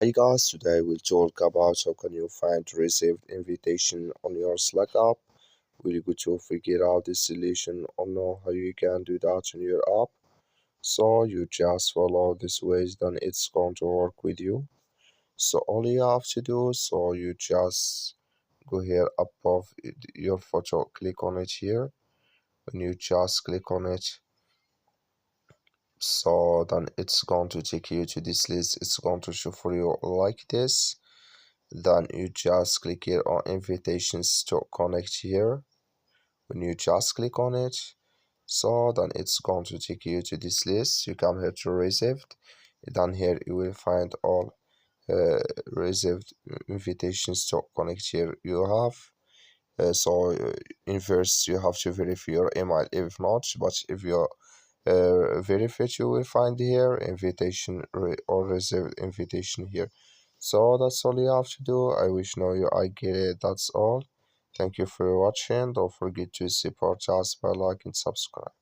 Hey guys, today we'll talk about how can you find received invitation on your Slack app. We're going to figure out the solution or know how you can do that on your app. So you just follow this ways, then it's going to work with you. So all you have to do, so you just go here above your photo, click on it here. When you just click on it, so then it's going to take you to this list. It's going to show for you like this. Then you just click here on invitations to connect here. When you just click on it, so then it's going to take you to this list. You come here to received. Then here you will find all received invitations to connect here you have. In first you have to verify your email if not, but if you verify, you will find here invitation or reserved invitation here. So that's all you have to do. I wish now you I get it. That's all. Thank you for watching. Don't forget to support us by like and subscribe.